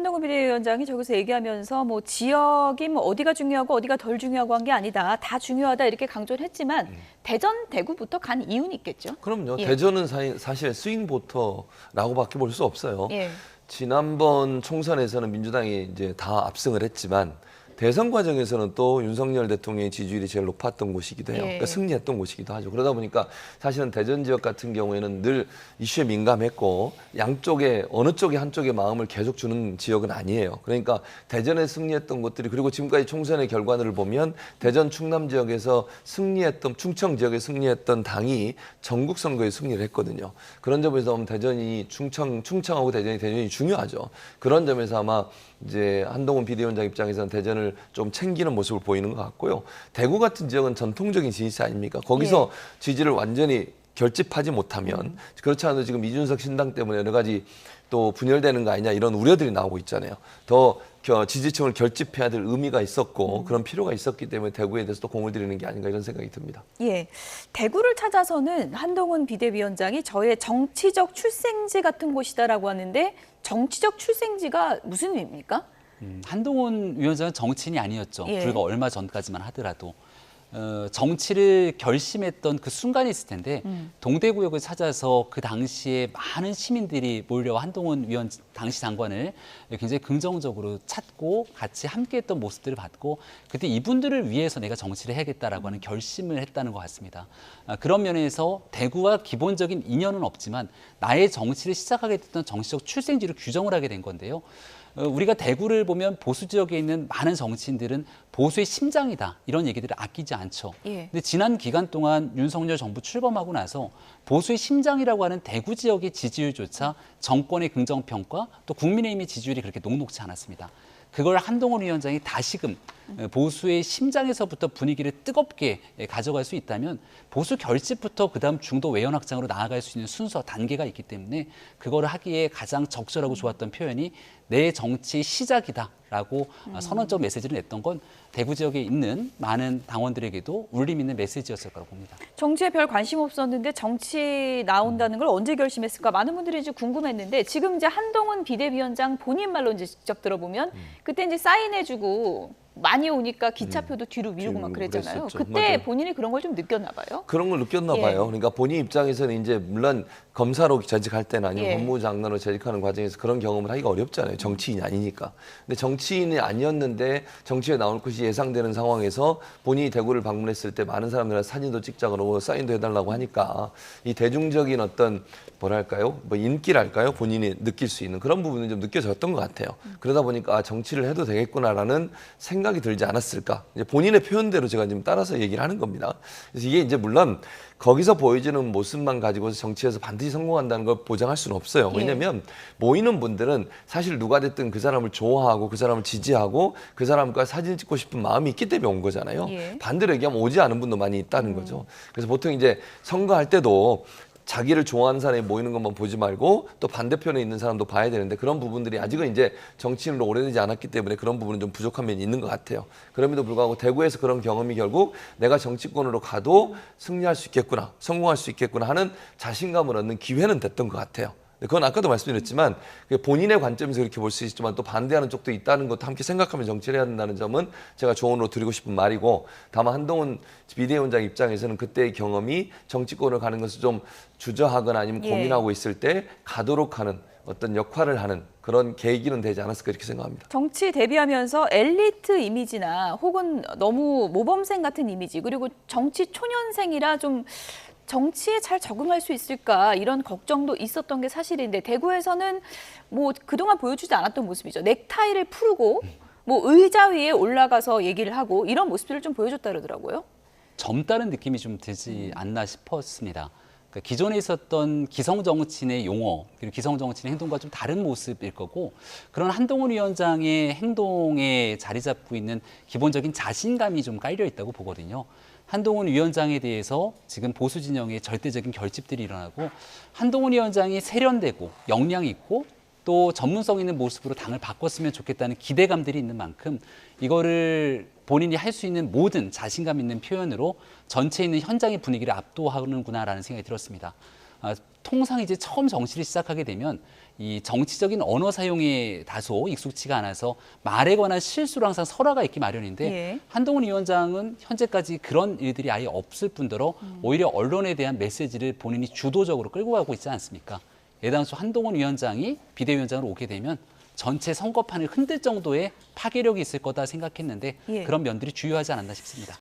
한동훈 비대위원장이 저기서 얘기하면서 뭐 지역이 뭐 어디가 중요하고 어디가 덜 중요하고 한 게 아니다. 다 중요하다 이렇게 강조를 했지만 대전, 대구부터 간 이유는 있겠죠? 그럼요. 예. 대전은 사실 스윙보터라고밖에 볼 수 없어요. 예. 지난번 총선에서는 민주당이 이제 다 압승을 했지만 대선 과정에서는 또 윤석열 대통령의 지지율이 제일 높았던 곳이기도 해요. 예. 그러니까 승리했던 곳이기도 하죠. 그러다 보니까 사실은 대전 지역 같은 경우에는 늘 이슈에 민감했고 양쪽에 어느 쪽에 한쪽의 마음을 계속 주는 지역은 아니에요. 그러니까 대전에 승리했던 곳들이 그리고 지금까지 총선의 결과를 보면 대전 충남 지역에서 승리했던 충청 지역에 승리했던 당이 전국 선거에 승리를 했거든요. 그런 점에서 보면 대전이 충청하고 대전이 중요하죠. 그런 점에서 아마 이제 한동훈 비대위원장 입장에서는 대전을 좀 챙기는 모습을 보이는 것 같고요. 대구 같은 지역은 전통적인 지지세 아닙니까? 거기서 지지를 완전히 결집하지 못하면 그렇지 않아도 지금 이준석 신당 때문에 여러 가지 또 분열되는 거 아니냐 이런 우려들이 나오고 있잖아요. 더 지지층을 결집해야 될 의미가 있었고 그런 필요가 있었기 때문에 대구에 대해서 또 공을 들이는 게 아닌가 이런 생각이 듭니다. 예, 대구를 찾아서는 한동훈 비대위원장이 저의 정치적 출생지 같은 곳이다라고 하는데 정치적 출생지가 무슨 의미입니까? 한동훈 위원장은 정치인이 아니었죠. 예. 불과 얼마 전까지만 하더라도. 정치를 결심했던 그 순간이 있을 텐데 동대구역을 찾아서 그 당시에 많은 시민들이 몰려 한동훈 당시 장관을 굉장히 긍정적으로 찾고 같이 함께했던 모습들을 봤고 그때 이분들을 위해서 내가 정치를 해야겠다라고 하는 결심을 했다는 것 같습니다. 그런 면에서 대구와 기본적인 인연은 없지만 나의 정치를 시작하게 됐던 정치적 출생지를 규정을 하게 된 건데요. 우리가 대구를 보면 보수 지역에 있는 많은 정치인들은 보수의 심장이다 이런 얘기들을 아끼지 않죠. 예. 근데 지난 기간 동안 윤석열 정부 출범하고 나서 보수의 심장이라고 하는 대구 지역의 지지율조차 정권의 긍정평가 또 국민의힘의 지지율이 그렇게 녹록지 않았습니다. 그걸 한동훈 위원장이 다시금 보수의 심장에서부터 분위기를 뜨겁게 가져갈 수 있다면 보수 결집부터 그다음 중도 외연 확장으로 나아갈 수 있는 순서, 단계가 있기 때문에 그거를 하기에 가장 적절하고 좋았던 표현이 내 정치 시작이다라고 선언적 메시지를 냈던 건 대구 지역에 있는 많은 당원들에게도 울림 있는 메시지였을 거라고 봅니다. 정치에 별 관심 없었는데 정치 나온다는 걸 언제 결심했을까 많은 분들이 이제 궁금했는데 지금 이제 한동훈 비대위원장 본인 말로 이제 직접 들어보면 그때 이제 사인해주고 많이 오니까 기차표도 뒤로 미루고 막 그랬잖아요. 그랬었죠. 그때 맞아요. 본인이 그런 걸 좀 느꼈나 봐요. 그런 걸 느꼈나 예. 봐요. 그러니까 본인 입장에서는 이제 물론 검사로 재직할 때나 아니면 예. 법무장관으로 재직하는 과정에서 그런 경험을 하기가 어렵잖아요. 정치인이 아니니까. 근데 정치인이 아니었는데 정치에 나올 것이 예상되는 상황에서 본인이 대구를 방문했을 때 많은 사람들한테 사진도 찍자 그러고 사인도 해달라고 하니까 이 대중적인 어떤 뭐랄까요? 뭐 인기랄까요? 본인이 느낄 수 있는 그런 부분은 좀 느껴졌던 것 같아요. 그러다 보니까 정치를 해도 되겠구나라는 생각이 들지 않았을까. 이제 본인의 표현대로 제가 지금 따라서 얘기를 하는 겁니다. 그래서 이게 이제 물론 거기서 보여지는 모습만 가지고서 정치에서 반드시 성공한다는 걸 보장할 수는 없어요. 왜냐하면 모이는 분들은 사실 누가 됐든 그 사람을 좋아하고 그 사람을 지지하고 그 사람과 사진 찍고 싶은 마음이 있기 때문에 온 거잖아요. 예. 반대로 얘기하면 오지 않은 분도 많이 있다는 거죠. 그래서 보통 이제 선거할 때도 자기를 좋아하는 사람이 모이는 것만 보지 말고 또 반대편에 있는 사람도 봐야 되는데 그런 부분들이 아직은 이제 정치인으로 오래되지 않았기 때문에 그런 부분은 좀 부족한 면이 있는 것 같아요. 그럼에도 불구하고 대구에서 그런 경험이 결국 내가 정치권으로 가도 승리할 수 있겠구나, 성공할 수 있겠구나 하는 자신감을 얻는 기회는 됐던 것 같아요. 그건 아까도 말씀드렸지만 본인의 관점에서 그렇게 볼 수 있지만 또 반대하는 쪽도 있다는 것도 함께 생각하면 정치를 해야 된다는 점은 제가 조언으로 드리고 싶은 말이고 다만 한동훈 비대위원장 입장에서는 그때의 경험이 정치권을 가는 것을 좀 주저하거나 아니면 고민하고 있을 때 가도록 하는 어떤 역할을 하는 그런 계기는 되지 않았을까 이렇게 생각합니다. 정치 데뷔하면서 엘리트 이미지나 혹은 너무 모범생 같은 이미지 그리고 정치 초년생이라 좀 정치에 잘 적응할 수 있을까 이런 걱정도 있었던 게 사실인데 대구에서는 뭐 그동안 보여주지 않았던 모습이죠. 넥타이를 풀고 뭐 의자 위에 올라가서 얘기를 하고 이런 모습들을 좀 보여줬다 그러더라고요. 젊다는 느낌이 좀 들지 않나 싶었습니다. 그러니까 기존에 있었던 기성 정치인의 용어 그리고 기성 정치인의 행동과 좀 다른 모습일 거고 그런 한동훈 위원장의 행동에 자리 잡고 있는 기본적인 자신감이 좀 깔려 있다고 보거든요. 한동훈 위원장에 대해서 지금 보수 진영의 절대적인 결집들이 일어나고 한동훈 위원장이 세련되고 역량 있고 또 전문성 있는 모습으로 당을 바꿨으면 좋겠다는 기대감들이 있는 만큼 이거를 본인이 할 수 있는 모든 자신감 있는 표현으로 전체에 있는 현장의 분위기를 압도하는구나라는 생각이 들었습니다. 통상 이제 처음 정치를 시작하게 되면 이 정치적인 언어 사용에 다소 익숙치가 않아서 말에 관한 실수로 항상 설화가 있기 마련인데 예. 한동훈 위원장은 현재까지 그런 일들이 아예 없을 뿐더러 오히려 언론에 대한 메시지를 본인이 주도적으로 끌고 가고 있지 않습니까? 애당초 한동훈 위원장이 비대위원장으로 오게 되면 전체 선거판을 흔들 정도의 파괴력이 있을 거다 생각했는데 예. 그런 면들이 주요하지 않았나 싶습니다.